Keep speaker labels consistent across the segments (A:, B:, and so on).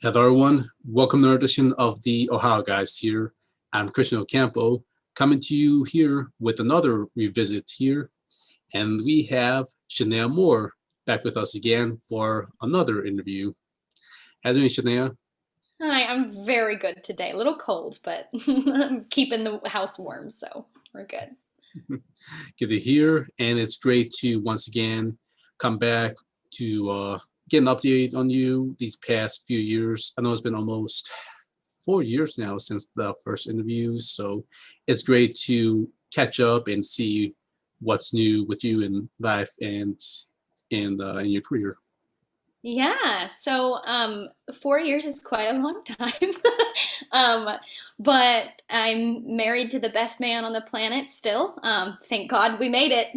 A: Hello, everyone. Welcome to another edition of the Ohio Guys here. I'm Christian Ocampo, coming to you here with another revisit here. And we have Shanae'a Moore back with us again for another interview. How are you doing, Shanae'a?
B: Hi, I'm very good today. A little cold, but I'm keeping the house warm, so we're good.
A: Good to hear. And it's great to once again come back to get an update on you these past few years. I know it's been almost 4 years now since the first interview, so it's great to catch up and see what's new with you in life and in your career.
B: Yeah, 4 years is quite a long time. Um, but I'm married to the best man on the planet still. Thank God we made it.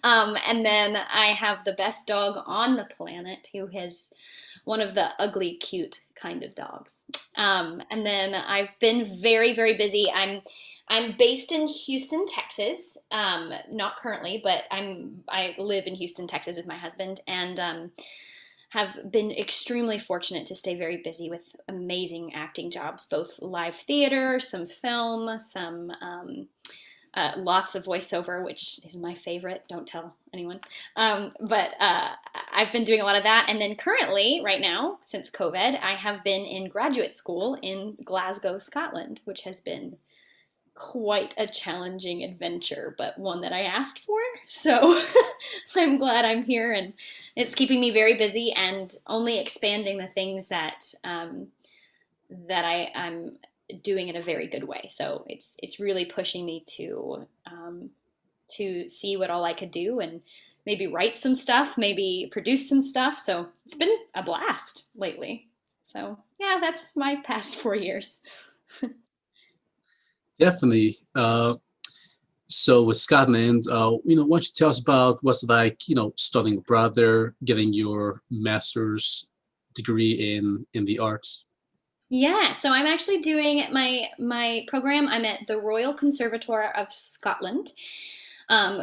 B: And then I have the best dog on the planet who has one of the ugly, cute kind of dogs. And then I've been very, very busy. I'm based in Houston, Texas. Not currently, but I live in Houston, Texas with my husband, and have been extremely fortunate to stay very busy with amazing acting jobs, both live theater, some film, some lots of voiceover, which is my favorite. Don't tell anyone. But I've been doing a lot of that. And then currently, right now, since COVID, I have been in graduate school in Glasgow, Scotland, which has been quite a challenging adventure, but one that I asked for. So I'm glad I'm here, and it's keeping me very busy and only expanding the things that I'm doing in a very good way. So it's really pushing me to see what all I could do and maybe write some stuff, maybe produce some stuff. So it's been a blast lately. So yeah, that's my past 4 years.
A: Definitely. So with Scotland, why don't you tell us about what's it like, studying abroad there, getting your master's degree in the arts?
B: Yeah, so I'm actually doing my program. I'm at the Royal Conservatoire of Scotland,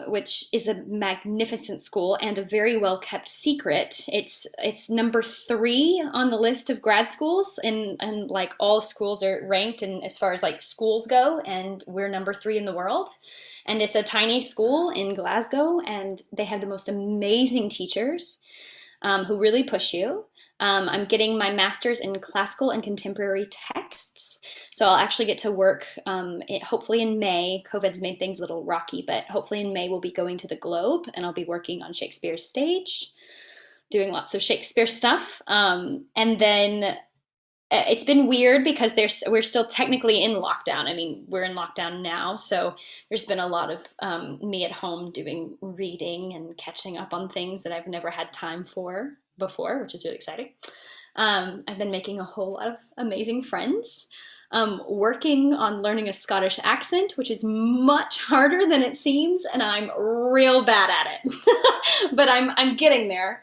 B: which is a magnificent school and a very well kept secret. It's number three on the list of grad schools, and like all schools are ranked in as far as like schools go, and we're number three in the world. And it's a tiny school in Glasgow, and they have the most amazing teachers who really push you. I'm getting my master's in classical and contemporary texts. So I'll actually get to work hopefully in May. COVID's made things a little rocky, but hopefully in May we'll be going to the Globe and I'll be working on Shakespeare's stage, doing lots of Shakespeare stuff. And then it's been weird because we're still technically in lockdown. I mean, we're in lockdown now, so there's been a lot of me at home doing reading and catching up on things that I've never had time for before, which is really exciting. I've been making a whole lot of amazing friends. Working on learning a Scottish accent, which is much harder than it seems, and I'm real bad at it. But I'm getting there.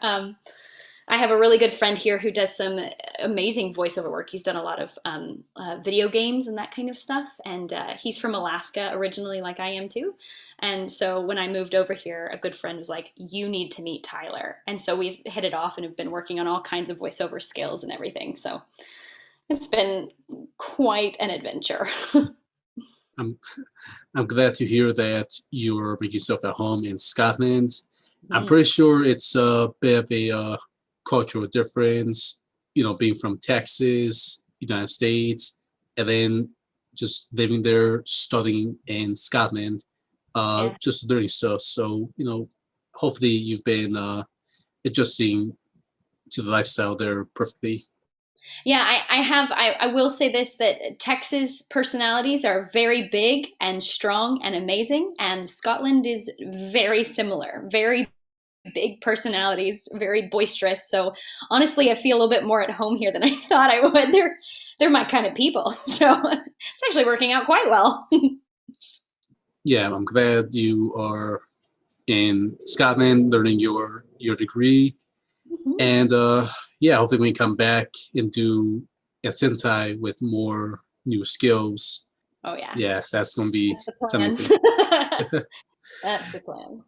B: I have a really good friend here who does some amazing voiceover work. He's done a lot of video games and that kind of stuff. And he's from Alaska originally, like I am too. And so when I moved over here, a good friend was like, "You need to meet Tyler." And so we've hit it off and have been working on all kinds of voiceover skills and everything. So it's been quite an adventure.
A: I'm I'm glad to hear that you're making yourself at home in Scotland. I'm
B: Mm.
A: pretty sure it's a bit of a cultural difference, being from Texas, United States, and then just living there, studying in Scotland,
B: Yeah.
A: just learning stuff. So, hopefully you've been adjusting to the lifestyle there perfectly.
B: Yeah, I will say this that Texas personalities are very big and strong and amazing, and Scotland is very similar, very big personalities, very boisterous. So honestly, I feel a little bit more at home here than I thought I would. They're my kind of people. So it's actually working out quite well.
A: Yeah, I'm glad you are in Scotland learning your degree. And yeah, hopefully we can come back and do at Sentai with more new skills.
B: Oh yeah,
A: Yeah, that's gonna be
B: that's the
A: something
B: plan.
A: good.
B: That's the plan.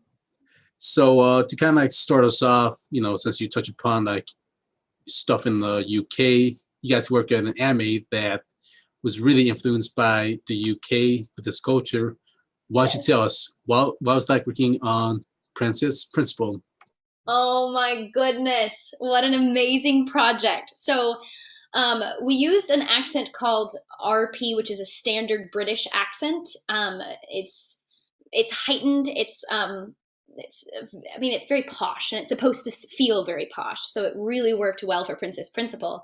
A: So to kind of like start us off, since you touch upon like stuff in the UK, you got to work on an anime that was really influenced by the UK with this culture. Why don't you tell us what was like working on Princess Principal?
B: Oh my goodness, what an amazing project. So, we used an accent called RP, which is a standard British accent. It's heightened. It's I mean, it's very posh, and it's supposed to feel very posh. So it really worked well for Princess Principal.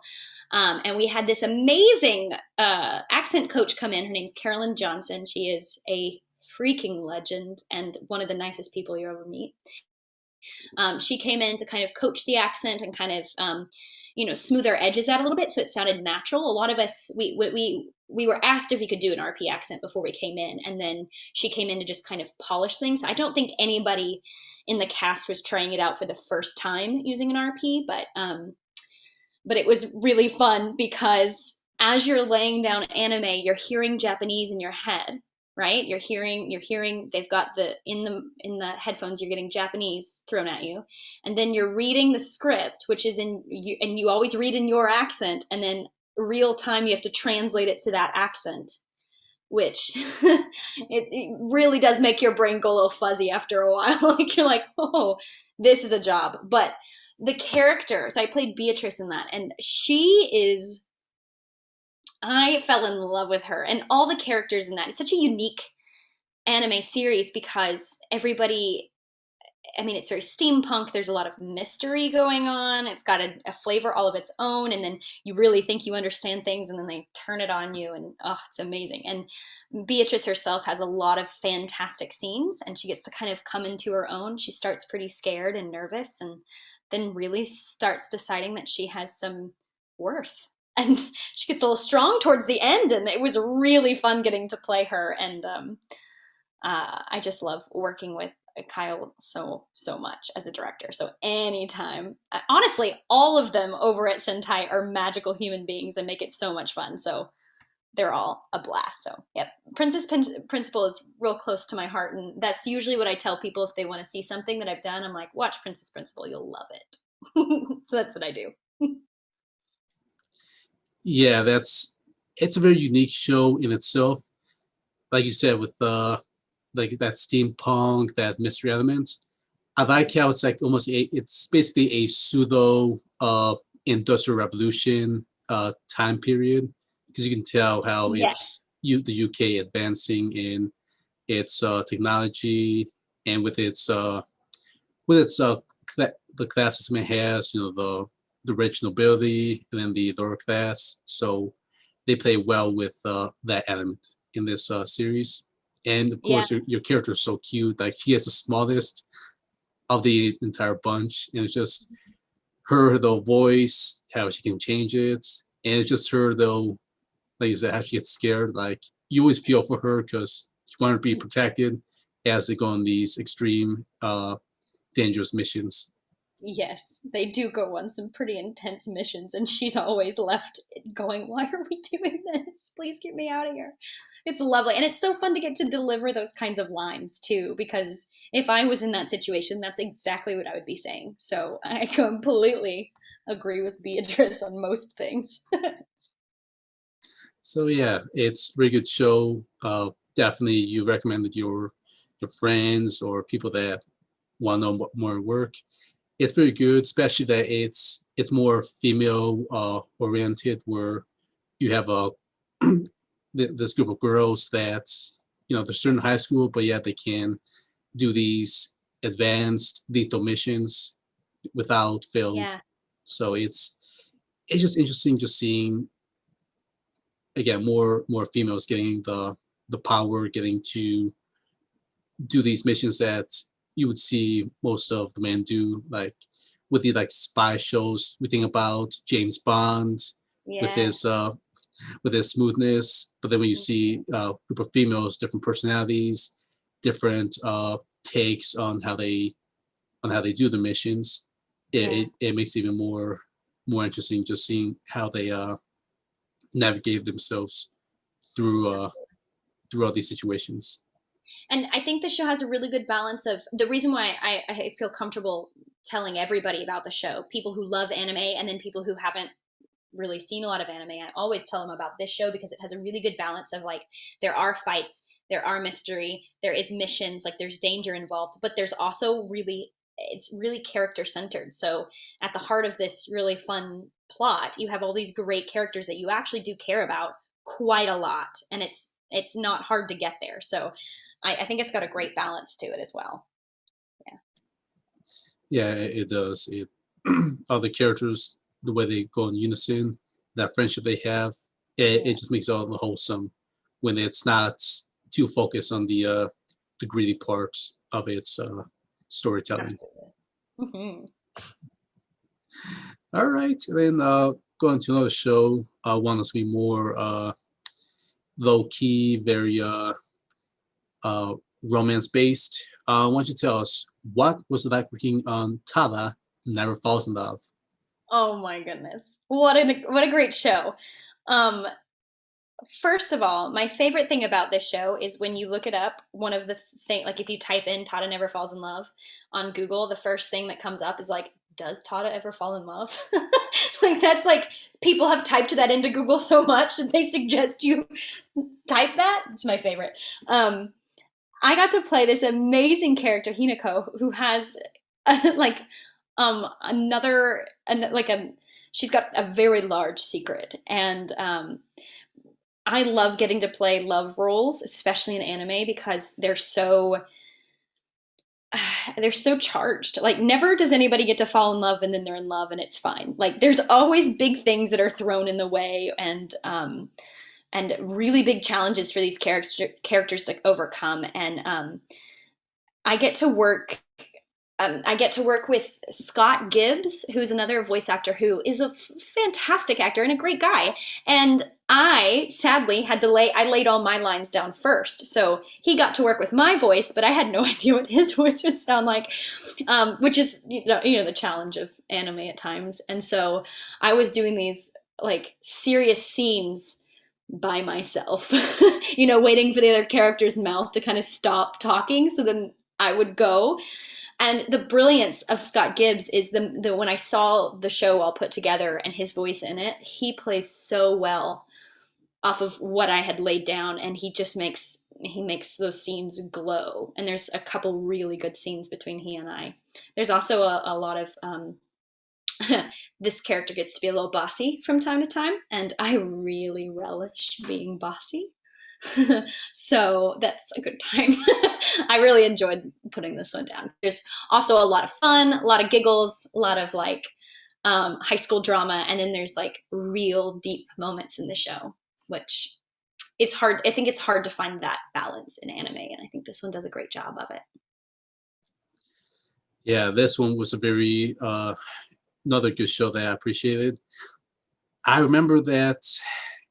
B: And we had this amazing accent coach come in. Her name's Carolyn Johnson. She is a freaking legend and one of the nicest people you ever meet. She came in to kind of coach the accent and kind of smooth our edges out a little bit so it sounded natural. A lot of us we were asked if we could do an RP accent before we came in, and then she came in to just kind of polish things. I don't think anybody in the cast was trying it out for the first time using an RP, but it was really fun because as you're laying down anime, you're hearing Japanese in your head, right? You're hearing they've got in the headphones, you're getting Japanese thrown at you. And then you're reading the script, which is and you always read in your accent, and then real time you have to translate it to that accent, which it really does make your brain go a little fuzzy after a while. Like you're like, oh, this is a job. But the character, so I played Beatrice in that, and I fell in love with her and all the characters in that. It's such a unique anime series because everybody, I mean, it's very steampunk. There's a lot of mystery going on. It's got a flavor all of its own. And then you really think you understand things and then they turn it on you. And oh, it's amazing. And Beatrice herself has a lot of fantastic scenes and she gets to kind of come into her own. She starts pretty scared and nervous and then really starts deciding that she has some worth. And she gets a little strong towards the end. And it was really fun getting to play her. And I just love working with Kyle so much as a director. So anytime, honestly, all of them over at Sentai are magical human beings and make it so much fun. So they're all a blast. So yep, Principal is real close to my heart, and that's usually what I tell people if they want to see something that I've done. I'm like, watch Princess Principal, you'll love it. So that's what I do.
A: Yeah, it's a very unique show in itself. Like you said, with like that steampunk, that mystery element. I like how it's like it's basically a pseudo industrial revolution time period because you can tell how it's
B: Yes.
A: the UK advancing in its technology and with its the class system it has, the rich nobility and then the lower class. So they play well with that element in this series. And of
B: Yeah.
A: course, your character is so cute. Like he is the smallest of the entire bunch, and it's just her, the voice, how she can change it, and it's just her though. Like you said, how she gets scared. Like you always feel for her because you want her to be protected as they go on these extreme, dangerous missions.
B: Yes, they do go on some pretty intense missions, and she's always left going, why are we doing this? Please get me out of here. It's lovely. And it's so fun to get to deliver those kinds of lines, too, because if I was in that situation, that's exactly what I would be saying. So I completely agree with Beatrice on most things.
A: So yeah, it's a really good show. Definitely, you recommended your friends or people that want to know more work. It's very good, especially that it's more female oriented, where you have this group of girls that they're still in high school, but yet they can do these advanced lethal missions without fail.
B: Yeah.
A: So it's just interesting just seeing again more females getting the power, getting to do these missions that you would see most of the men do, like with the like spy shows. We think about James Bond with
B: Yeah.
A: his smoothness, but then when you see a group of females, different personalities, different takes on how they do the missions,
B: Yeah.
A: it makes it even more interesting just seeing how they navigate themselves through through all these situations.
B: And I think the show has a really good balance of the reason why I feel comfortable telling everybody about the show, people who love anime and then people who haven't really seen a lot of anime, I always tell them about this show because it has a really good balance of like there are fights, there are mystery, there is missions, like there's danger involved, but there's also really it's really character centered. So at the heart of this really fun plot, you have all these great characters that you actually do care about quite a lot, and it's not hard to get there. So I think it's got a great balance to it as well. Yeah.
A: Yeah, it does. It other characters, the way they go in unison, that friendship they have,
B: Yeah.
A: it just makes it all wholesome when it's not too focused on the greedy parts of its storytelling.
B: Absolutely. Hmm.
A: All right, then going to another show, one that's be more low key, very uh, romance based. Why don't you tell us what was it like working on Tada Never Falls in Love?
B: Oh my goodness. What a great show. Um First of all, my favorite thing about this show is when you look it up, one of the thing like if you type in Tada Never Falls in Love on Google, the first thing that comes up is like, does Tada ever fall in love? Like that's like people have typed that into Google so much that they suggest you type that. It's my favorite. Um I got to play this amazing character Hinako who has like like a she's got a very large secret, and I love getting to play love roles, especially in anime, because they're so charged. Like never does anybody get to fall in love and then they're in love and it's fine. Like there's always big things that are thrown in the way, and really big challenges for these characters to overcome. And I get to work I get to work with Scott Gibbs, who's another voice actor who is a fantastic actor and a great guy. And I sadly had to I laid all my lines down first. So he got to work with my voice, but I had no idea what his voice would sound like, which is, the challenge of anime at times. And so I was doing these like serious scenes by myself, waiting for the other character's mouth to kind of stop talking. So then I would go. And the brilliance of Scott Gibbs is the when I saw the show all put together and his voice in it, he plays so well off of what I had laid down, and he makes those scenes glow. And there's a couple really good scenes between he and I. There's also a lot of this character gets to be a little bossy from time to time, and I really relish being bossy. So that's a good time. I really enjoyed putting this one down. There's also a lot of fun, a lot of giggles, a lot of like high school drama, and then there's like real deep moments in the show, which is hard. I think it's hard to find that balance in anime, and I think this one does a great job of it.
A: Yeah, this one was a very another good show that I appreciated. I remember that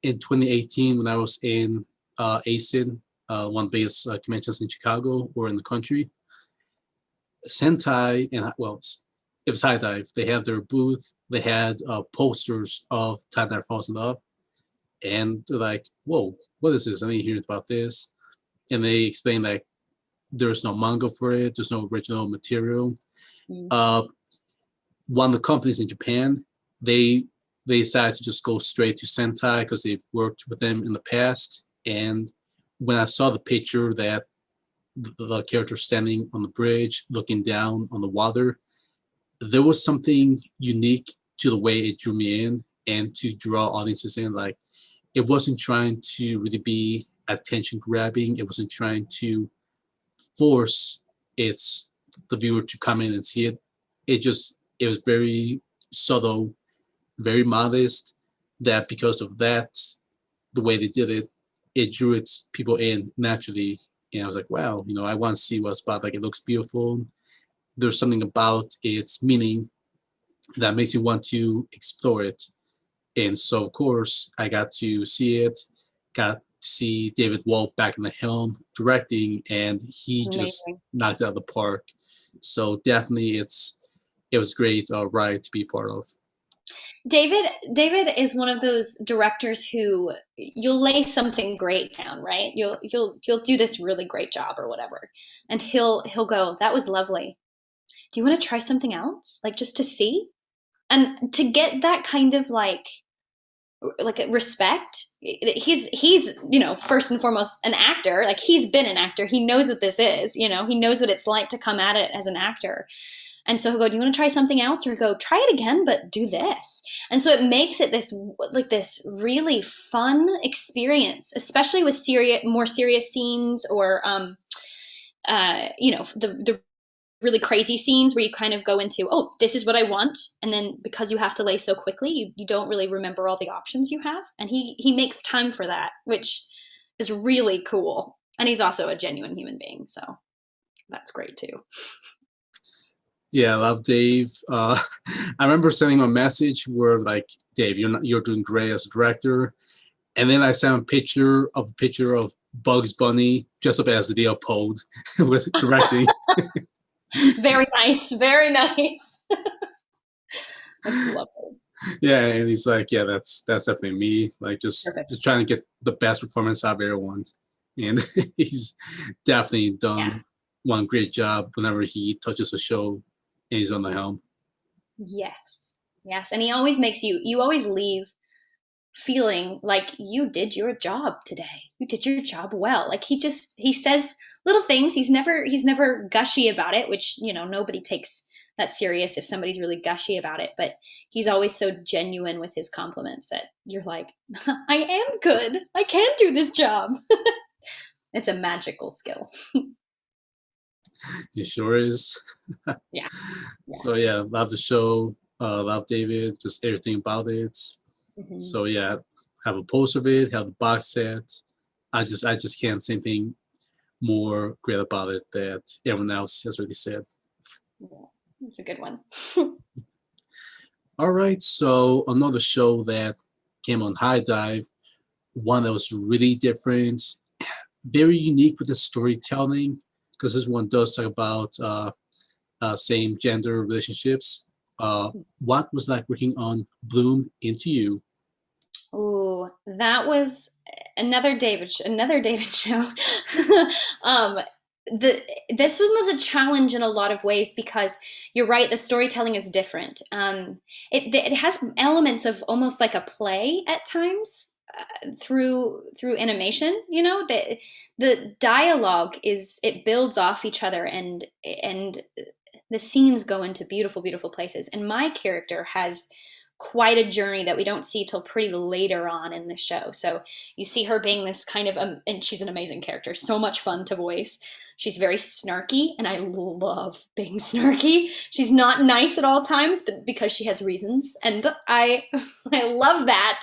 A: in 2018 when I was in ASIN, one of the biggest conventions in Chicago or in the country, Sentai and well, it was High Dive. They had their booth. They had posters of Tada Never Falls in Love, and they're like, "Whoa, what is this? I didn't hear about this." And they explained that there's no manga for it. There's no original material.
B: Mm.
A: Uh, One of the companies in Japan, they decided to just go straight to Sentai because they've worked with them in the past. And when I saw the picture that the character standing on the bridge, looking down on the water, there was something unique to the way it drew me in and to draw audiences in. Like it wasn't trying to really be attention grabbing. It wasn't trying to force its the viewer to come in and see it. It was very subtle, very modest. That because of that, the way they did it, it drew its people in naturally. And I was like, wow, I want to see what's about. Like it looks beautiful. There's something about its meaning that makes me want to explore it. And so, of course, I got to see it, got to see David Walt back in the helm directing, and he just
B: Amazing.
A: knocked it out of the park. So definitely, it was great ride to be part of.
B: David is one of those directors who you'll lay something great down, right? You'll do this really great job or whatever. And he'll go, "That was lovely. Do you want to try something else? Like just to see?" And to get that kind of like like respect. He's first and foremost an actor. Like he's been an actor. He knows what this is. He knows what it's like to come at it as an actor. And so he'll go, do you want to try something else? Or he'll go, try it again, but do this. And so it makes it this really fun experience, especially with more serious scenes, or the really crazy scenes where you kind of go into, oh, this is what I want. And then because you have to lay so quickly, you don't really remember all the options you have. And he makes time for that, which is really cool. And he's also a genuine human being. So that's great too.
A: Yeah, I love Dave. I remember sending him a message where like, Dave, you're doing great as a director. And then I sent him a picture of Bugs Bunny dressed up as Leopold with directing.
B: Very nice, very nice. That's lovely.
A: Yeah, and he's like, yeah, that's definitely me. Like just trying to get the best performance out of everyone. And he's definitely done one great job whenever he touches a show and he's on the helm. Yes.
B: And he always makes you always leave feeling like you did your job today. You did your job well. Like he says little things. He's never gushy about it, which, nobody takes that serious if somebody's really gushy about it, but he's always so genuine with his compliments that you're like, I am good. I can do this job. It's a magical skill.
A: He sure is.
B: Yeah.
A: So yeah, love the show. Love David, just everything about it. Mm-hmm. So yeah, have a poster of it, have the box set. I just can't say anything more great about it that everyone else has already said.
B: Yeah, it's a good one.
A: All right, so another show that came on High Dive, one that was really different, very unique with the storytelling, because this one does talk about same gender relationships. What was like working on Bloom Into You?
B: Oh, that was another David show. This was a challenge in a lot of ways because you're right, the storytelling is different. It has elements of almost like a play at times through animation. The dialogue it builds off each other, and the scenes go into beautiful, beautiful places. And my character has quite a journey that we don't see till pretty later on in the show. So you see her being this kind of, and she's an amazing character, so much fun to voice. She's very snarky, and I love being snarky. She's not nice at all times, but because she has reasons, and I love that.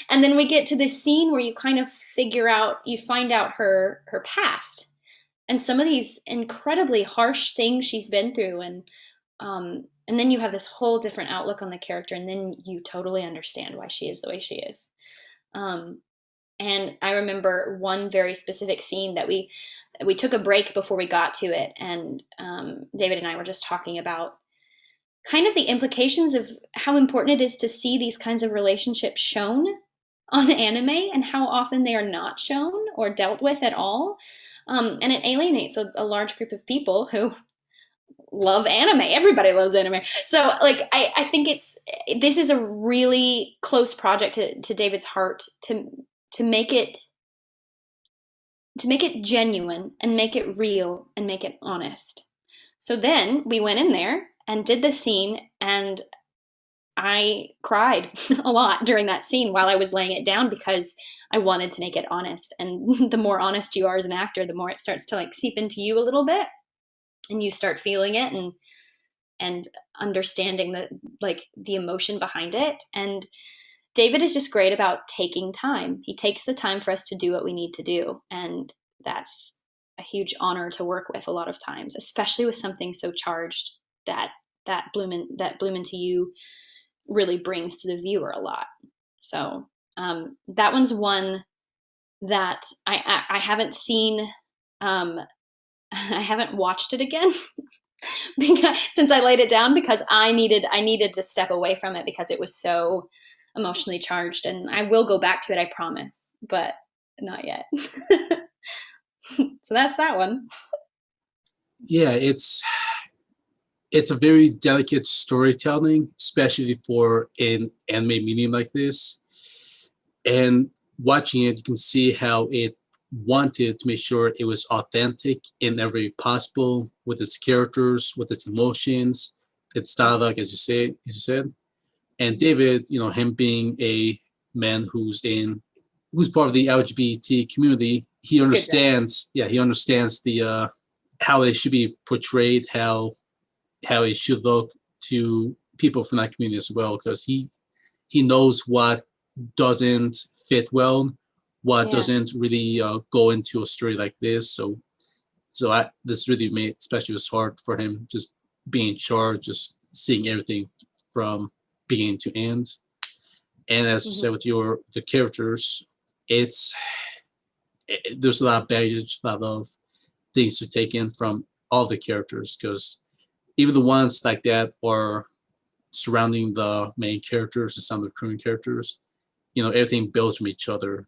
B: And then we get to this scene where you kind of you find out her past, and some of these incredibly harsh things she's been through, and then you have this whole different outlook on the character, and then you totally understand why she is the way she is. And I remember one very specific scene that we took a break before we got to it, and David and I were just talking about kind of the implications of how important it is to see these kinds of relationships shown on anime, and how often they are not shown or dealt with at all. And it alienates a large group of people who love anime. Everybody loves anime. So like, I think this is a really close project to David's heart to make it genuine and make it real and make it honest. So then we went in there and did the scene, and I cried a lot during that scene while I was laying it down, because I wanted to make it honest. And the more honest you are as an actor, the more it starts to like seep into you a little bit, and you start feeling it and understanding the emotion behind it. And David is just great about taking time. He takes the time for us to do what we need to do. And that's a huge honor to work with a lot of times, especially with something so charged that Bloom Into You really brings to the viewer a lot. So that one's one that I haven't seen. I haven't watched it again since I laid it down, because I needed to step away from it because it was so emotionally charged. And I will go back to it, I promise, but not yet. So that's that one.
A: Yeah, it's a very delicate storytelling, especially for an anime medium like this. And watching it, you can see how it wanted to make sure it was authentic in every possible with its characters, with its emotions, its dialogue, as you said. And David, him being a man who's part of the LGBT community, he understands. Yeah, he understands the how it should be portrayed, how it should look to people from that community as well, because he knows what doesn't fit well, what
B: Yeah.
A: doesn't really go into a story like this. So this really made, especially was hard for him, just being in charge, just seeing everything from beginning to end. And as you said with the characters, there's a lot of baggage, a lot of things to take in from all the characters, because even the ones like that are surrounding the main characters and some of the recurring characters, everything builds from each other,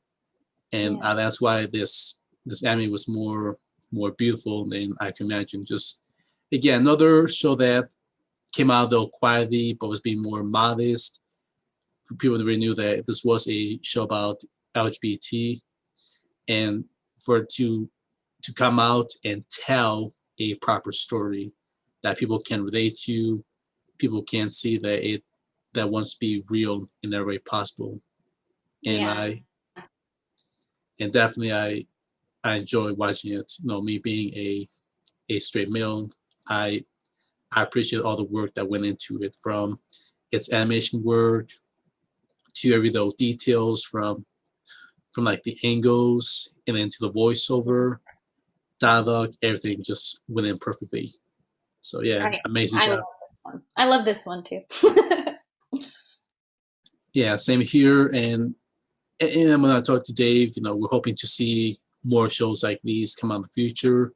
A: and
B: Yeah.
A: that's why this anime was more beautiful than I can imagine. Just again, another show that came out though quietly, but was being more modest. People really knew that this was a show about LGBT, and for it to come out and tell a proper story that people can relate to, people can see that wants to be real in every way possible. And
B: Yeah.
A: definitely I enjoy watching it. Me being a straight male, I I appreciate all the work that went into it, from its animation work to every little details, from like the angles and into the voiceover, dialogue, everything just went in perfectly. So yeah,
B: I
A: amazing
B: I love
A: job.
B: this one. I love this one too.
A: Yeah, same here. And when I talked to Dave, we're hoping to see more shows like these come out in the future.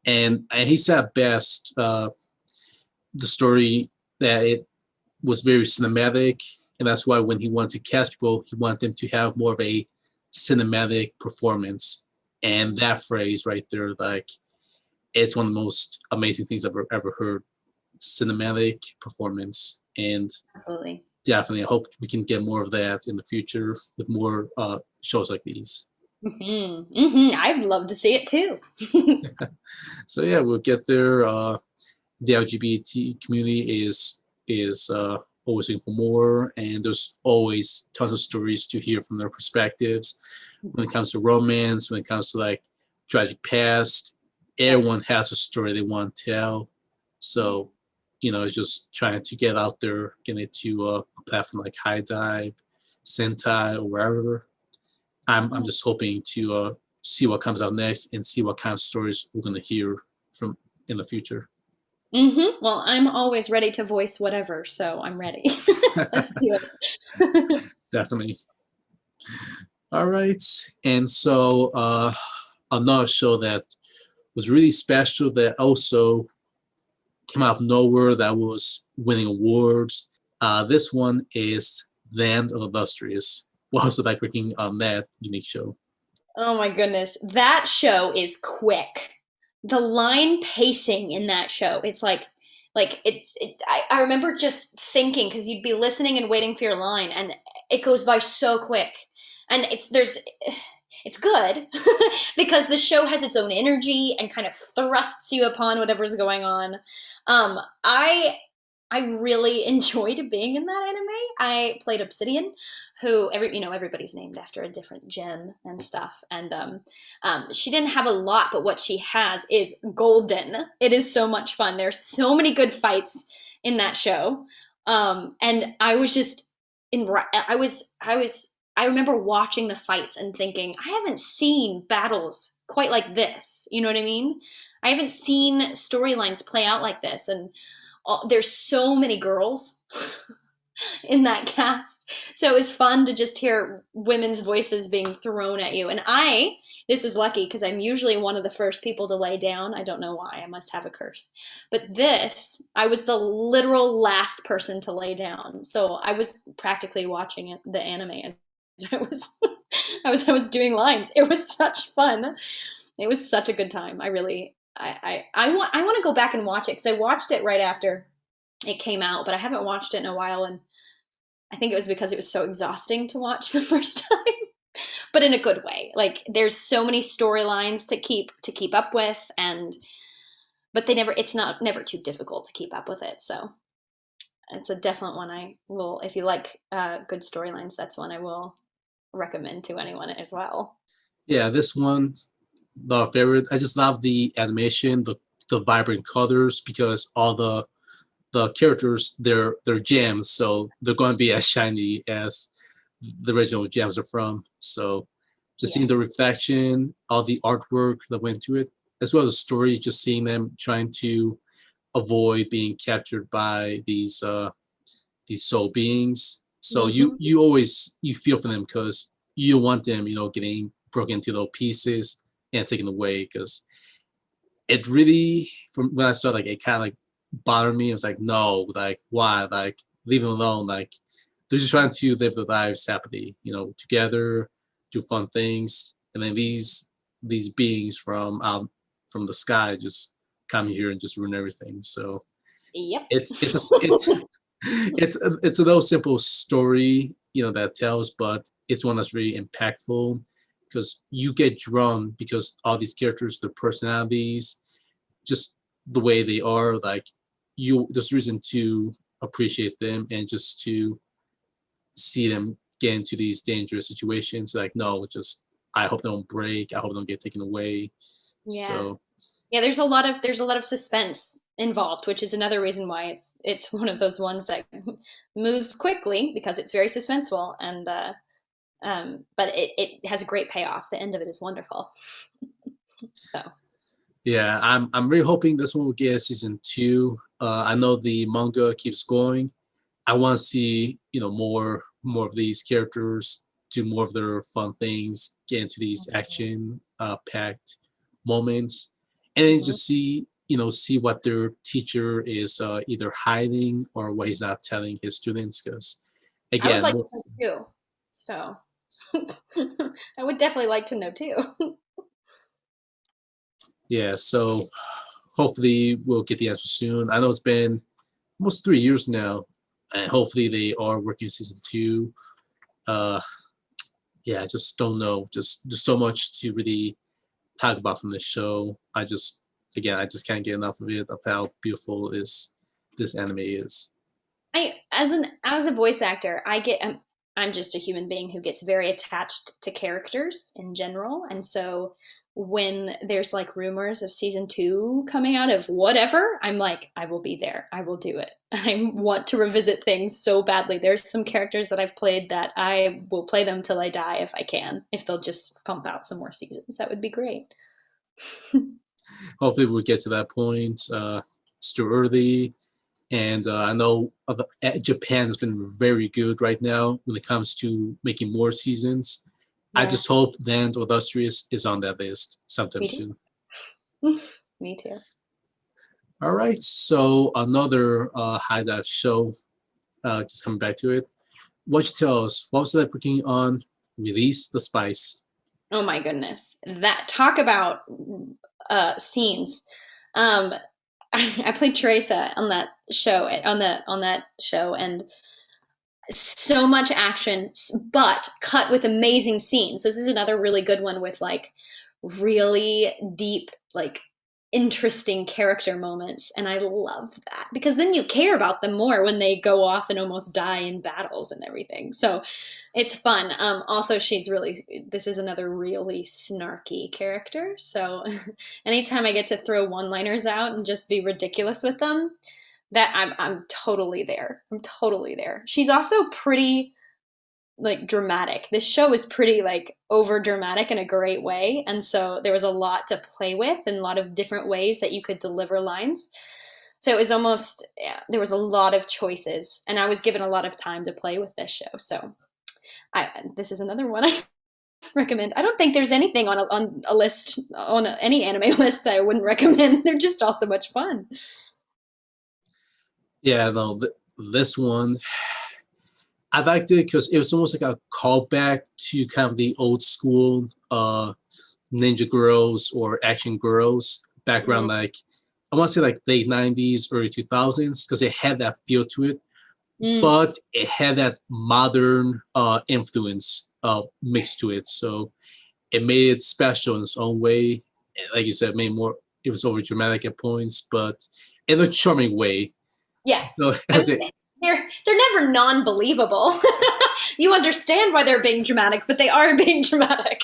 A: And he said best, the story, that it was very cinematic, and that's why when he wanted to cast people, he wanted them to have more of a cinematic performance. And that phrase right there, like, it's one of the most amazing things I've ever heard. Cinematic performance. And
B: Absolutely.
A: definitely I hope we can get more of that in the future with more shows like these.
B: I'd love to see it too.
A: So yeah, we'll get there. The LGBT community is always looking for more, and there's always tons of stories to hear from their perspectives. When it comes to romance, when it comes to like tragic past, everyone has a story they want to tell. So, it's just trying to get out there, get it to a platform like High Dive, Sentai, or wherever. I'm just hoping to see what comes out next and see what kind of stories we're going to hear from in the future.
B: Well, I'm always ready to voice whatever, so I'm ready. Let's do it.
A: Definitely. All right. And so another show that was really special, that also came out of nowhere, that was winning awards. This one is Land of the Lustrous. What was it like working on that unique show?
B: Oh my goodness. That show is quick. The line pacing in that show, it's I remember just thinking, because you'd be listening and waiting for your line, and it goes by so quick. And it's good because the show has its own energy and kind of thrusts you upon whatever's going on. Um, I I really enjoyed being in that anime. I played Obsidian, who everybody's named after a different gem and stuff. And she didn't have a lot, but what she has is golden. It is so much fun. There's so many good fights in that show, and I was just in. I remember watching the fights and thinking, I haven't seen battles quite like this. You know what I mean? I haven't seen storylines play out like this, and there's so many girls in that cast. So it was fun to just hear women's voices being thrown at you. And this was lucky because I'm usually one of the first people to lay down. I don't know why. I must have a curse. But I was the literal last person to lay down. So I was practically watching the anime as I was, I was doing lines. It was such fun. It was such a good time. I want to go back and watch it because I watched it right after it came out, but I haven't watched it in a while, and I think it was because it was so exhausting to watch the first time, but in a good way. Like there's so many storylines to keep up with, and but they never it's not never too difficult to keep up with it. So it's a definite one I will, if you like good storylines, that's one I will recommend to anyone as well.
A: Yeah, this one, the favorite. I just love the animation, the vibrant colors, because all the characters they're gems, so they're going to be as shiny as the original gems are from. So just
B: Yeah.
A: seeing the reflection, all the artwork that went to it, as well as the story, just seeing them trying to avoid being captured by these soul beings. So you
B: Hmm.
A: you always you feel for them because you want them, getting broken into little pieces and taken away. Because it really, from when I saw, like, it kind of like bothered me. I was like, no, like, why? Like, leave them alone. Like, they're just trying to live their lives happily, together, do fun things, and then these beings from the sky just come here and just ruin everything. So
B: Yep.
A: it's a little simple story, that tells, but it's one that's really impactful because you get drawn because all these characters, their personalities, just the way they are, like, there's reason to appreciate them and just to see them get into these dangerous situations. Like, no, just I hope they don't break. I hope they don't get taken away.
B: Yeah.
A: So
B: Yeah, there's a lot of suspense involved, which is another reason why it's one of those ones that moves quickly because it's very suspenseful, and but it has a great payoff. The end of it is wonderful. So
A: yeah, I'm really hoping this one will get a season two. I know the manga keeps going. I want to see, more of these characters do more of their fun things, get into these action packed moments, and then
B: mhm.
A: just see what their teacher is either hiding or what he's not telling his students. Because
B: I would
A: again,
B: like to know too. So I would definitely like to know too.
A: yeah. So hopefully we'll get the answer soon. I know it's been almost 3 years now, and hopefully they are working season two. Uh, yeah, I just don't know. Just there's so much to really talk about from this show. I just can't get enough of it, of how beautiful this anime is.
B: I as a voice actor, I'm just a human being who gets very attached to characters in general, and so when there's like rumors of season two coming out of whatever, I'm like, I will be there. I will do it. I want to revisit things so badly. There's some characters that I've played that I will play them till I die if I can. If they'll just pump out some more seasons, that would be great.
A: Hopefully we'll get to that point. It's too early, and I know Japan has been very good right now when it comes to making more seasons. I
B: Yeah,
A: just hope Land or Lustrous is on that list sometime
B: me too.
A: soon.
B: Me too.
A: All right, so another high dive show, just coming back to it. What you tell us? What was it like working on Release the Spyce?
B: Oh my goodness. That talk about scenes. Um I played Teresa on that show on that show, and so much action but cut with amazing scenes. So this is another really good one with like really deep, like interesting character moments, and I love that because then you care about them more when they go off and almost die in battles and everything. So it's fun. Also, this is another really snarky character, so anytime I get to throw one liners out and just be ridiculous with them, that I'm totally there. I'm totally there. She's also pretty like dramatic. This show is pretty like over dramatic in a great way, and so there was a lot to play with and a lot of different ways that you could deliver lines. So it was almost, yeah, there was a lot of choices, and I was given a lot of time to play with this show. So this is another one I recommend. I don't think there's anything on a list on any anime list that I wouldn't recommend. They're just all so much fun.
A: Yeah, no, this one I liked it because it was almost like a callback to kind of the old school ninja girls or action girls background,
B: Mhm.
A: like I want to say like late '90s, early 2000s, because it had that feel to it.
B: Mm.
A: but it had that modern influence mixed to it. So it made it special in its own way. Like you said, made more. It was over dramatic at points, but in a charming way.
B: Yeah.
A: So
B: I
A: as it,
B: mean, they're never non-believable. You understand why they're being dramatic, but they are being dramatic.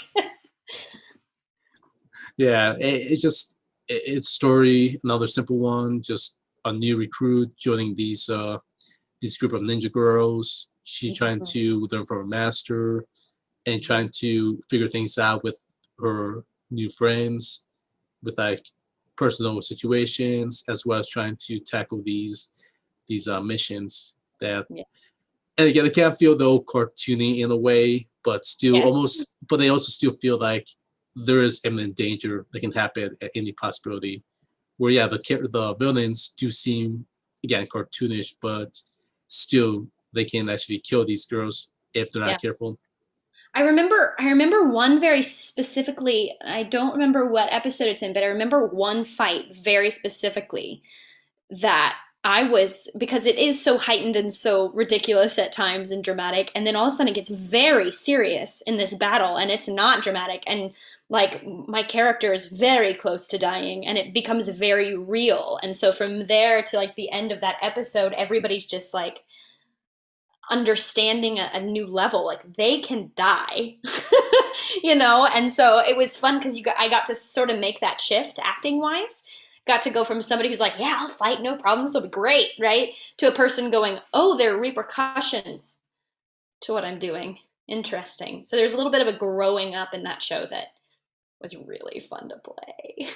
A: yeah, it just its story, another simple one, just a new recruit joining these group of ninja girls. She's trying
B: Mhm.
A: to learn from her master and trying to figure things out with her new friends, with like personal situations, as well as trying to tackle these missions that.
B: Yeah.
A: And again, it can feel though cartoony in a way, but still
B: Yes.
A: almost. But they also still feel like there is imminent danger that can happen at any possibility. Where yeah, the villains do seem again cartoonish, but still they can actually kill these girls if they're
B: Yeah.
A: not careful.
B: I remember one very specifically. I don't remember what episode it's in, but I remember one fight very specifically that I was, because it is so heightened and so ridiculous at times and dramatic, and then all of a sudden it gets very serious in this battle and it's not dramatic, and like my character is very close to dying and it becomes very real. And so from there to like the end of that episode, everybody's just like understanding a new level, like they can die. And so it was fun because I got to sort of make that shift acting wise, got to go from somebody who's like, yeah, I'll fight, no problem, this will be great, right, to a person going, oh, there are repercussions to what I'm doing. Interesting. So there's a little bit of a growing up in that show that was really fun to play.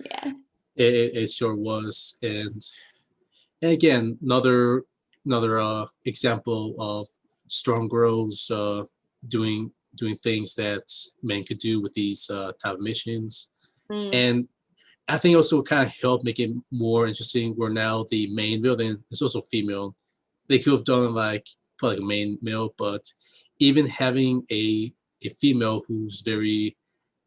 B: Yeah.
A: It sure was, and again another example of strong girls doing things that men could do with these type of missions.
B: Mm.
A: And I think also kind of helped make it more interesting where now the main villain is also female. They could have done like put like a main male, but even having a female who's very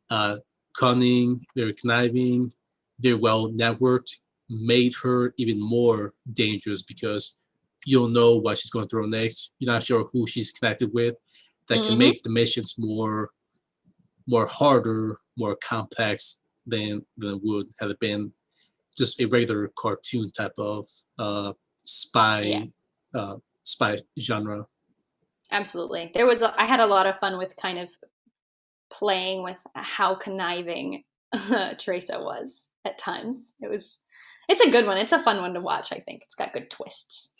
A: uh, cunning, very conniving, very well networked, made her even more dangerous because you don't know what she's going to throw next. You're not sure who she's connected with. That can
B: Mm-hmm.
A: make the missions more harder, more complex than it would have it been just a regular cartoon type of
B: Yeah.
A: spy spy genre.
B: Absolutely. I had a lot of fun with kind of playing with how conniving Teresa was at times. It's a good one. It's a fun one to watch, I think. It's got good twists.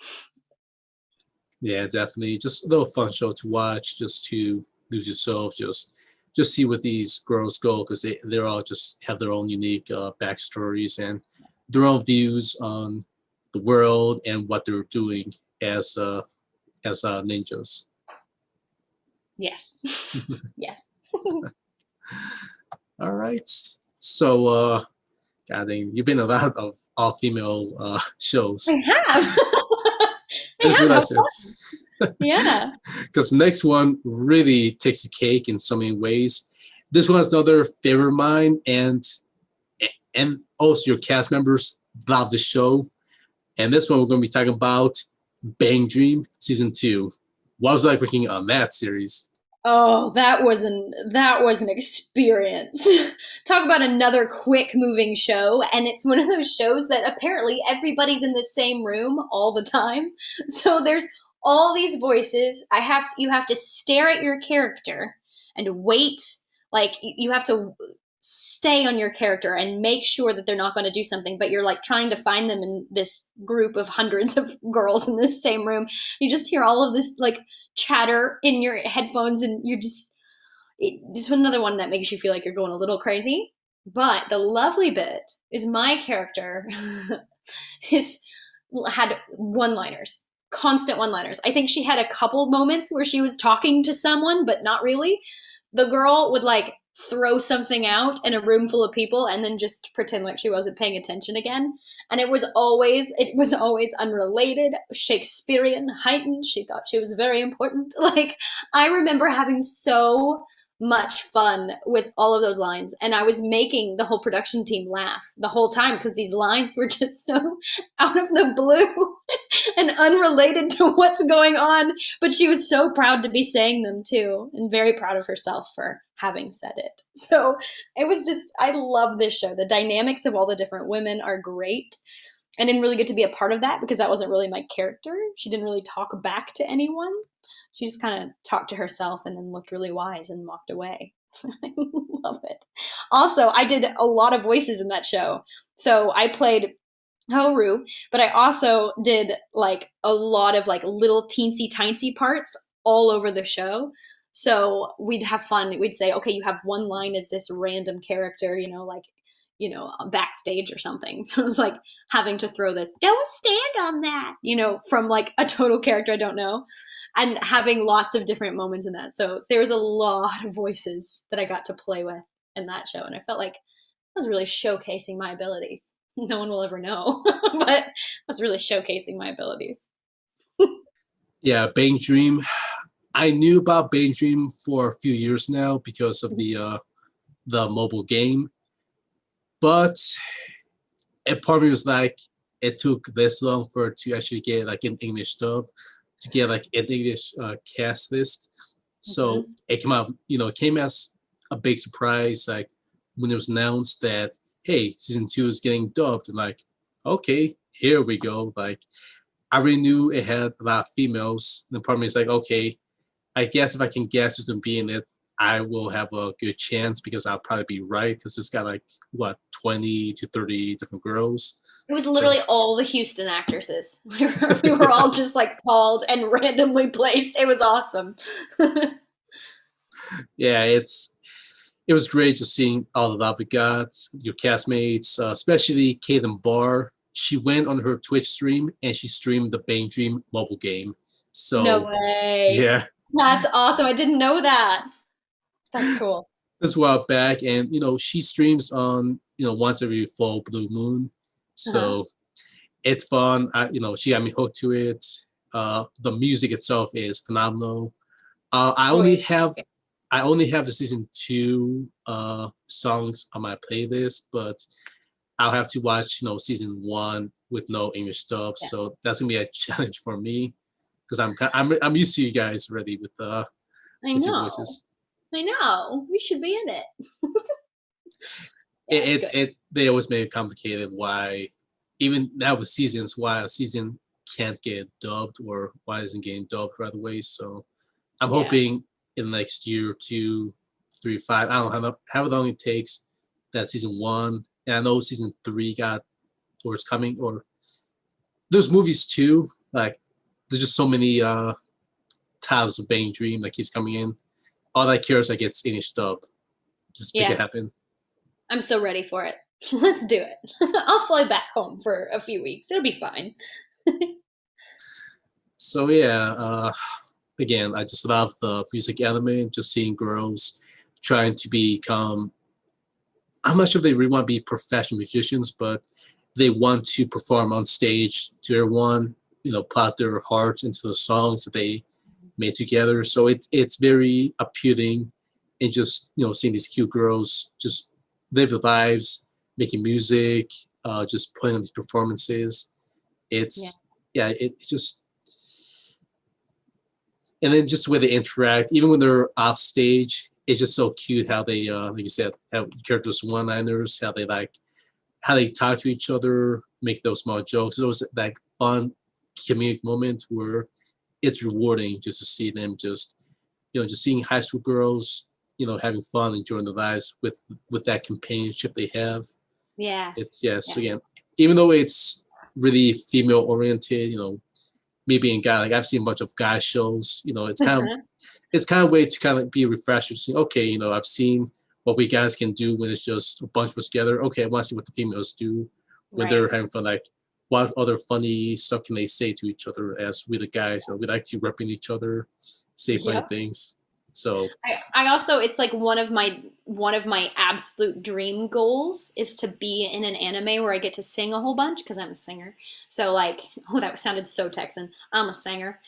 A: Yeah, definitely. Just a little fun show to watch, just to lose yourself, just see where these girls go because they're all just have their own unique backstories and their own views on the world and what they're doing as ninjas.
B: Yes. Yes.
A: All right. So, God dang, you've been a lot of all female
B: I
A: shows.
B: have. I
A: Just
B: have. How
A: realized it.
B: fun. Yeah.
A: Because the next one really takes the cake in so many ways. This one is another favorite of mine, and also your cast members love the show. And this one we're going to be talking about Bang Dream season 2. What was it like working on that series?
B: Oh, that was an experience. Talk about another quick moving show, and it's one of those shows that apparently everybody's in the same room all the time. So there's all these voices. You have to stare at your character and wait, like you have to stay on your character and make sure that they're not going to do something, but you're like trying to find them in this group of hundreds of girls in this same room. You just hear all of this like chatter in your headphones, and it's another one that makes you feel like you're going a little crazy. But the lovely bit is my character is had one-liners, constant one-liners. I think she had a couple moments where she was talking to someone but not really. The girl would like throw something out in a room full of people and then just pretend like she wasn't paying attention again, and it was always unrelated, Shakespearean, heightened. She thought she was very important. Like, I remember having so much fun with all of those lines, and I was making the whole production team laugh the whole time because these lines were just so out of the blue. and unrelated to what's going on. But she was so proud to be saying them too, and very proud of herself for having said it. So it was just, I love this show. The dynamics of all the different women are great. I didn't really get to be a part of that because that wasn't really my character. She didn't really talk back to anyone. She just kind of talked to herself and then looked really wise and walked away. I love it. Also, I did a lot of voices in that show. So I played Horu, but I also did like a lot of like little teensy tiny parts all over the show. So we'd have fun. We'd say, okay, you have one line as this random character, like, backstage or something. So it was like having to throw this, don't stand on that, from like a total character I don't know, and having lots of different moments in that. So there was a lot of voices that I got to play with in that show. And I felt like I was really showcasing my abilities. No one will ever know, but I was really showcasing my abilities.
A: Yeah, Bang Dream. I knew about Bang Dream for a few years now because of the mobile game, but a part of me was like, it took this long for it to actually get like an English dub, to get like an English cast list. So
B: Mhm.
A: it came out, it came as a big surprise, like when it was announced that, hey, season 2 is getting dubbed. And like, okay, here we go. Like, I already knew it had a lot of females. And part of me is like, okay, I guess if I can guess who's gonna be in it, I will have a good chance because I'll probably be right because it's got like what 20 to 30 different girls.
B: It was
A: So
B: literally all the Houston actresses. We were all just like called and randomly placed. It was awesome.
A: yeah, it was great just seeing all the love we got, your castmates, especially Kaden Barr. She went on her Twitch stream and she streamed the Bang Dream mobile game.
B: No
A: So
B: way.
A: yeah,
B: That's awesome. I didn't know that. That's cool.
A: this while back, and she streams on once every full blue moon.
B: Uh-huh.
A: So it's fun. She got me hooked to it. The music itself is phenomenal. Uh, I
B: Oh,
A: only
B: yeah.
A: have I only have the season 2 songs on my playlist, but I'll have to watch season 1 with no English dub.
B: Yeah.
A: So that's gonna be a challenge for me because I'm used to you guys already
B: I
A: with your
B: know.
A: voices.
B: I know. We should be in it. Yeah, it's
A: It, it
B: good.
A: it they always make it complicated why even now with seasons why a season can't get dubbed or why it isn't getting dubbed right away. So I'm
B: Yeah.
A: hoping in the next year or two, 3, 5, I don't know how long it takes that season 1. And I know season 3 got or it's coming or there's movies too. Like there's just so many titles of Bang Dream that keeps coming in. All I care is I get English dub. Just make it
B: Yeah.
A: happen.
B: I'm so ready for it. Let's do it. I'll fly back home for a few weeks. It'll be fine.
A: So yeah, again, I just love the music element, just seeing girls trying to become. I'm not sure if they really want to be professional musicians, but they want to perform on stage to everyone. Put out their hearts into the songs that they made together. So it's very appealing, and just seeing these cute girls just live their lives, making music, just putting on these performances.
B: Yeah.
A: It's yeah, it just and then just the way they interact, even when they're off stage, it's just so cute how they, like you said, have characters one-liners, how they talk to each other, make those small jokes. Those that fun comedic moment where it's rewarding just to see them just seeing high school girls, having fun, enjoying their lives with that companionship they have.
B: Yeah.
A: It's yes,
B: Yeah.
A: again, even though it's really female oriented, me being a guy, like I've seen a bunch of guy shows, it's kind of a way to kind of be a refresher. See, okay, I've seen what we guys can do when it's just a bunch of us together. Okay, I want to see what the females do when
B: Right.
A: they're having fun. Like, what other funny stuff can they say to each other as we the guys? We like to repping each other, say funny
B: Yep.
A: things. So
B: I also, it's like one of my absolute dream goals is to be in an anime where I get to sing a whole bunch because I'm a singer. So like, oh, that sounded so Texan. I'm a singer.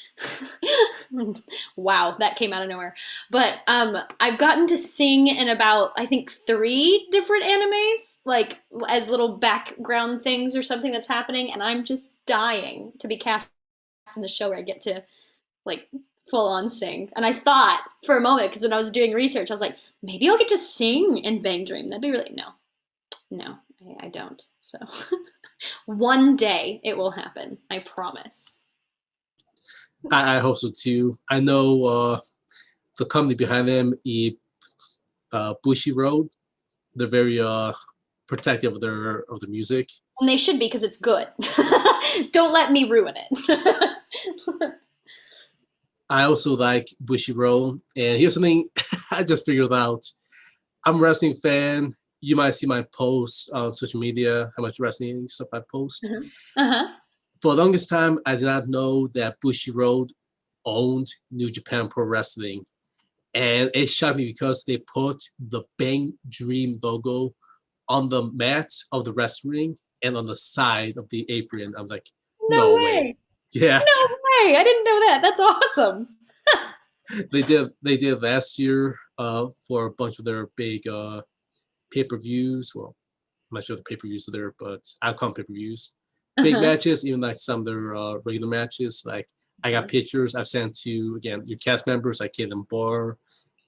B: Wow, that came out of nowhere. But I've gotten to sing in about I think three different animes, like as little background things or something that's happening, and I'm just dying to be cast in the show where I get to like full on sing. And I thought for a moment, because when I was doing research, I was like, maybe I'll get to sing in Bang Dream. That'd be really no, I don't. So one day it will happen. I promise.
A: I hope so too. I know the company behind them, Bushi Road, they're very protective of the music.
B: And they should be because it's good. Don't let me ruin it.
A: I also like Bushi Road, and here's something I just figured out. I'm a wrestling fan. You might see my posts on social media, how much wrestling stuff I post.
B: Uh-huh. Uh-huh.
A: For the longest time, I did not know that Bushi Road owned New Japan Pro Wrestling. And it shocked me because they put the Bang Dream logo on the mat of the wrestling and on the side of the apron. I was like,
B: No
A: no way.
B: way.
A: Yeah,
B: No way. I didn't know that. That's awesome.
A: they did last year for a bunch of their big pay-per-views. Well, I'm not sure if the pay-per-views are there, but I'll call them pay-per-views. Big
B: Uh-huh.
A: matches, even like some of their regular matches. Like I got pictures I've sent to, again, your cast members like Caitlin Barr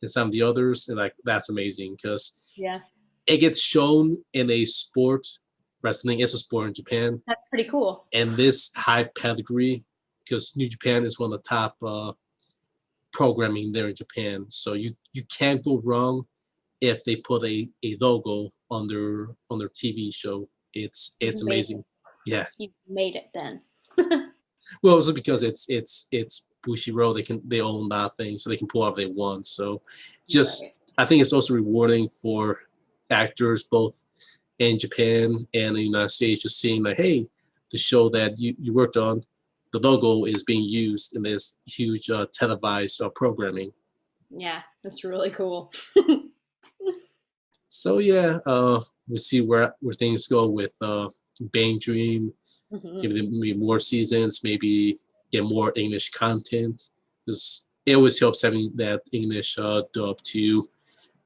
A: and some of the others, and like that's amazing because
B: Yeah.
A: it gets shown in a sport. Wrestling is a sport in Japan,
B: That's pretty cool.
A: and this high pedigree because New Japan is one of the top programming there in Japan. So you can't go wrong if they put a logo on their TV show. It's
B: You've made it.
A: amazing. Yeah.
B: You've made it then.
A: Well, also because it's Bushiroad, they own a lot of things, so they can pull out what they want. So just
B: Right.
A: I think it's also rewarding for actors both in Japan and the United States, just seeing like, hey, the show that you worked on, the logo is being used in this huge televised programming.
B: Yeah, that's really cool.
A: So yeah, we'll see where things go with Bang Dream.
B: Hmm.
A: Maybe more seasons, maybe get more English content. Because it always helps having that English dub to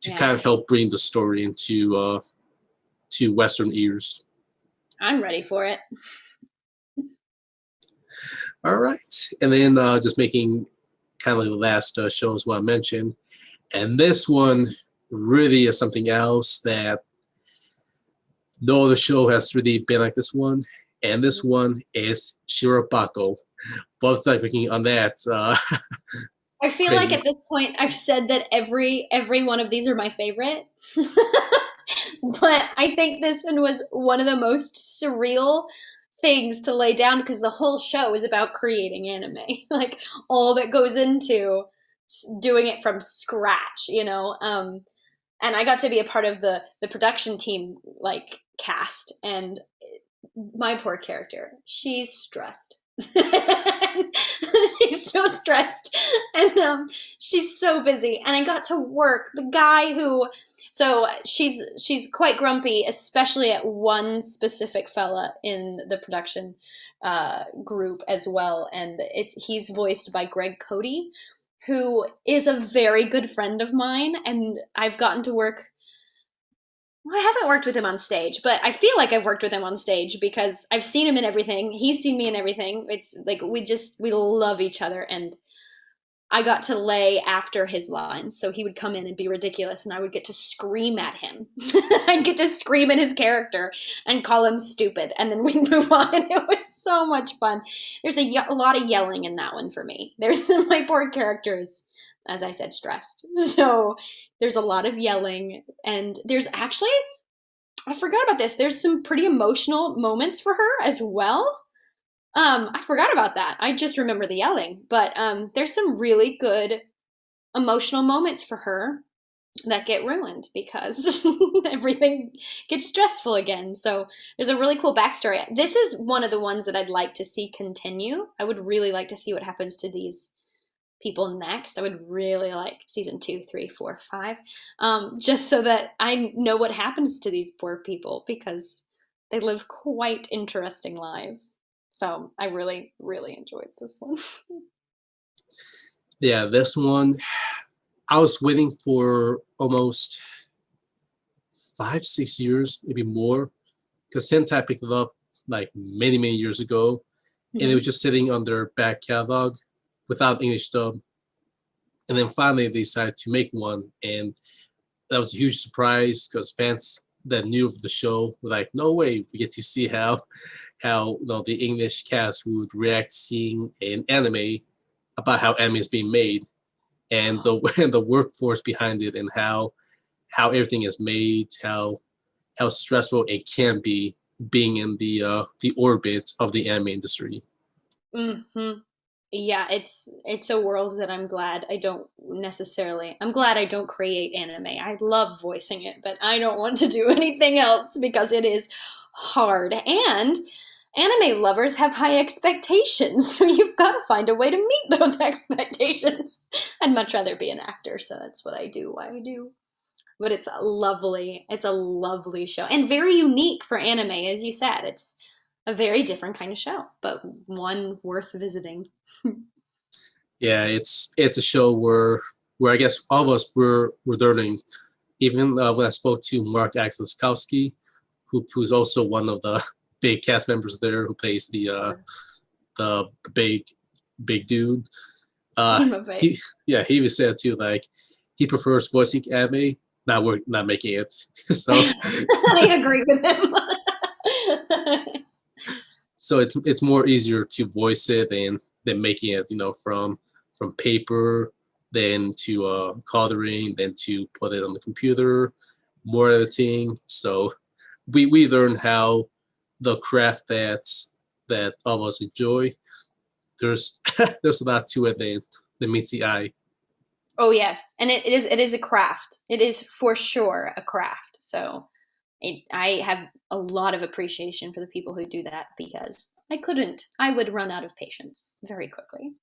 B: Yeah,
A: kind of help bring the story into to Western ears.
B: I'm ready for it.
A: All right, and then just making kind of like the last show is what I mentioned, and this one really is something else that no other show has really been like this one, and this one is Shirobako. Both like working on that.
B: I feel like
A: Crazy.
B: at this point I've said that every one of these are my favorite. But I think this one was one of the most surreal things to lay down because the whole show is about creating anime. Like all that goes into doing it from scratch, you know. And I got to be a part of the production team like cast, and my poor character, she's stressed. She's so stressed, and she's so busy. And I got to work the guy who, so she's quite grumpy, especially at one specific fella in the production group as well. And he's voiced by Greg Cody, who is a very good friend of mine, and I've gotten to work. Well, I haven't worked with him on stage, but I feel like I've worked with him on stage because I've seen him in everything. He's seen me in everything. It's like we love each other, and I got to lay after his lines. So he would come in and be ridiculous, and I would get to scream at him. I'd get to scream at his character and call him stupid, and then we'd move on. It was so much fun. There's a lot of yelling in that one for me. There's my poor characters, as I said, stressed. So there's a lot of yelling, and there's actually, I forgot about this. There's some pretty emotional moments for her as well. I forgot about that. I just remember the yelling, but there's some really good emotional moments for her that get ruined because everything gets stressful again. So there's a really cool backstory. This is one of the ones that I'd like to see continue. I would really like to see what happens to these people next. I would really like season 2, 3, 4, 5, just so that I know what happens to these poor people because they live quite interesting lives. So I really, really enjoyed this one.
A: Yeah, this one I was waiting for almost 5, 6 years, maybe more, because Sentai picked it up like many years ago, and it was
B: Hmm.
A: just sitting on their back catalog without English dub. And then finally they decided to make one, and that was a huge surprise because fans that knew of the show were like, "No way, we get to see how the English cast would react seeing an anime about how anime is being made, and the and the workforce behind it, and how everything is made, how stressful it can be being in the orbit of the anime industry."
B: Hmm. Yeah, it's a world that I'm glad I don't create anime. I love voicing it, but I don't want to do anything else because it is hard. And anime lovers have high expectations, so you've got to find a way to meet those expectations. I'd much rather be an actor, so that's what I do, why I do. But it's a lovely show and very unique for anime, as you said. It's a very different kind of show, but one worth visiting.
A: Yeah, it's a show where I guess all of us were learning. Even when I spoke to Mark Axelskowski, who's also one of the big cast members there, who plays the big dude.
B: I'm a bit.
A: He yeah, he even said too, like he prefers voicing anime, not making it. So
B: I agree with him.
A: so it's more easier to voice it than making it, from paper, then to coloring, then to put it on the computer, more editing. So we learn how the craft that all of us enjoy. There's there's a lot to it that meets the eye.
B: Oh yes, and it is a craft. It is for sure a craft. So I have a lot of appreciation for the people who do that because I couldn't. I would run out of patience very quickly.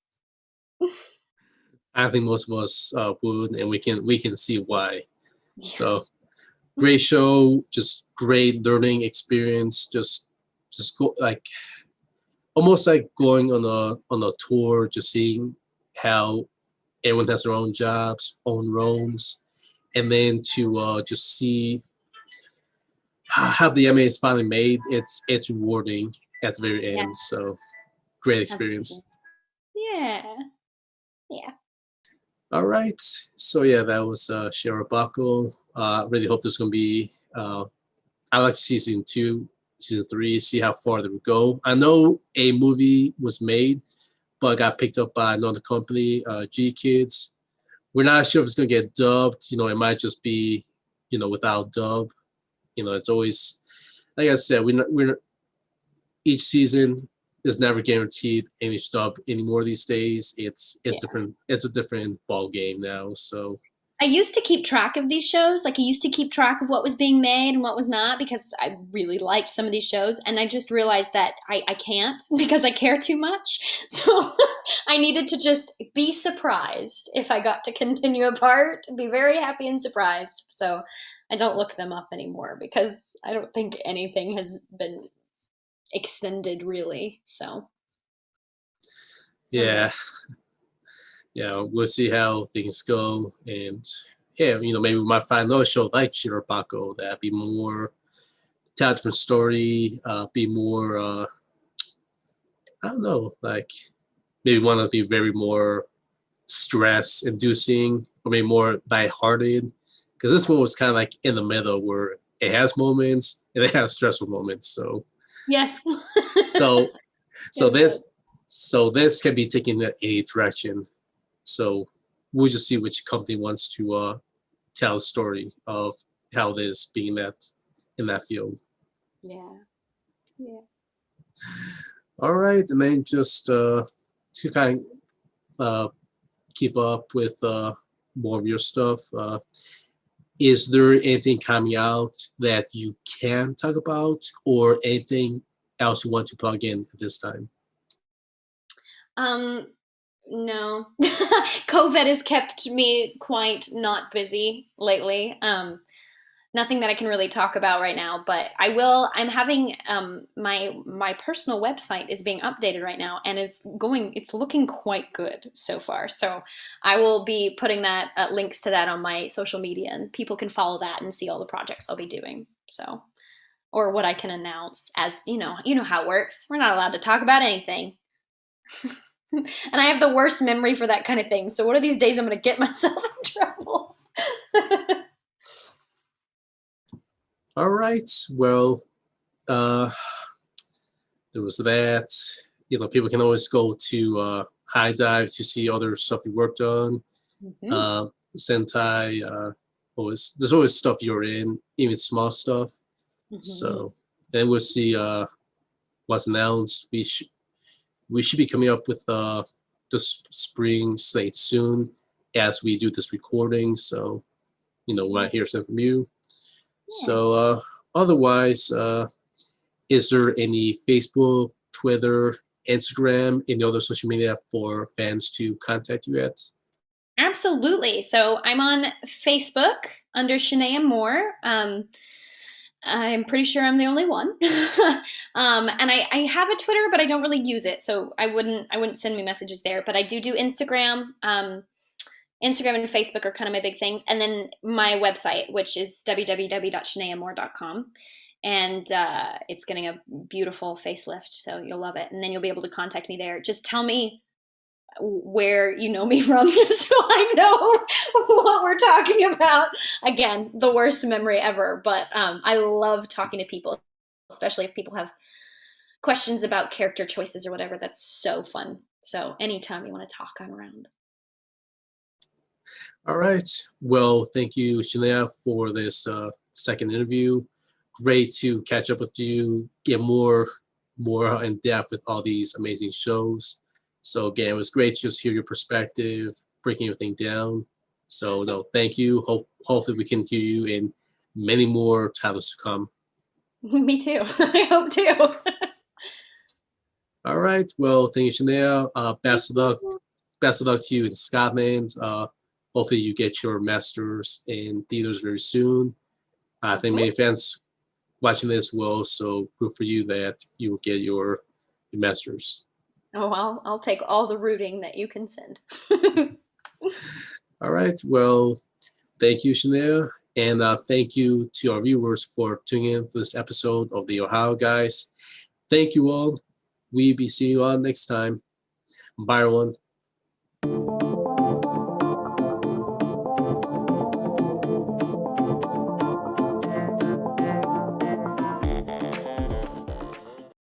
A: I think most of us would, and we can see why.
B: Yeah.
A: So great show, just great learning experience. Just go like almost like going on a tour, just seeing how everyone has their own jobs, own roles, and then to just see how the anime is finally made. It's rewarding at the very
B: Yeah,
A: end. So great
B: absolutely.
A: experience.
B: Yeah. Yeah.
A: All right. So yeah, that was Shirobako. Really hope there's gonna be. I like season two, season three. See how far they would go. I know a movie was made, but got picked up by another company, G Kids. We're not sure if it's gonna get dubbed. It might just be, without dub. It's always like I said. We're each season is never guaranteed English dub anymore these days. It's
B: Yeah.
A: different. It's a different ball game now. So
B: I used to keep track of these shows. Like I used to keep track of what was being made and what was not because I really liked some of these shows. And I just realized that I can't because I care too much. So I needed to just be surprised if I got to continue a part, be very happy and surprised. So I don't look them up anymore because I don't think anything has been extended really. So, oh
A: yeah,
B: well.
A: yeah, we'll see how things go, and yeah, maybe we might find another show like Shirobako that be more tell a different story, be more I don't know, like maybe one of be very more stress inducing or maybe more lighthearted. Because this one was kind of like in the middle where it has moments and it has stressful moments. So
B: Yes.
A: so so
B: Yes, it does.
A: this can be taken in a direction. So we'll just see which company wants to tell a story of how it is being in that field.
B: Yeah. Yeah.
A: All right, and then just to kind of keep up with more of your stuff. Is there anything coming out that you can talk about, or anything else you want to plug in at this time?
B: Um, no. COVID has kept me quite not busy lately. Nothing that I can really talk about right now, but I will. I'm having my personal website is being updated right now and it's looking quite good so far. So I will be putting that links to that on my social media and people can follow that and see all the projects I'll be doing. So or what I can announce as you know how it works. We're not allowed to talk about anything And I have the worst memory for that kind of thing. So one of these days I'm going to get myself in trouble.
A: All right. Well, uh, there was that. People can always go to High Dive to see other stuff you worked on.
B: Mhm.
A: Uh, Sentai, there's always stuff you're in, even small stuff.
B: Mhm.
A: So then we'll see what's announced. We should be coming up with the spring slate soon as we do this recording. So we might hear something from you.
B: Yeah.
A: So otherwise, is there any Facebook, Twitter, Instagram, any other social media for fans to contact you at?
B: Absolutely. So I'm on Facebook under Shanae'a Moore. I'm pretty sure I'm the only one. And I have a Twitter, but I don't really use it, so I wouldn't send me messages there. But I do Instagram. Instagram and Facebook are kind of my big things, and then my website, which is www.shanaeamore.com. And it's getting a beautiful facelift, so you'll love it. And then you'll be able to contact me there. Just tell me where you know me from so I know what we're talking about. Again, the worst memory ever, but I love talking to people, especially if people have questions about character choices or whatever. That's so fun. So anytime you want to talk, I'm around.
A: All right. Well, thank you, Shanae'a, for this second interview. Great to catch up with you, get more in depth with all these amazing shows. So again, it was great to just hear your perspective, breaking everything down. So no, thank you. Hopefully we can hear you in many more titles to come.
B: Me too. I hope too.
A: All right. Well, thank you, Shanae'a.
B: Thank
A: Best of luck.
B: you.
A: Best of luck to you in Scotland. Hopefully you get your masters in theaters very soon. I think
B: Mhm.
A: many fans watching this will also root for you that you will get your masters.
B: Oh, I'll take all the rooting that you can send.
A: All right. Well, thank you, Shanae'a. And thank you to our viewers for tuning in for this episode of the Ohio Guys. Thank you all. We'll be seeing you all next time. Bye, everyone.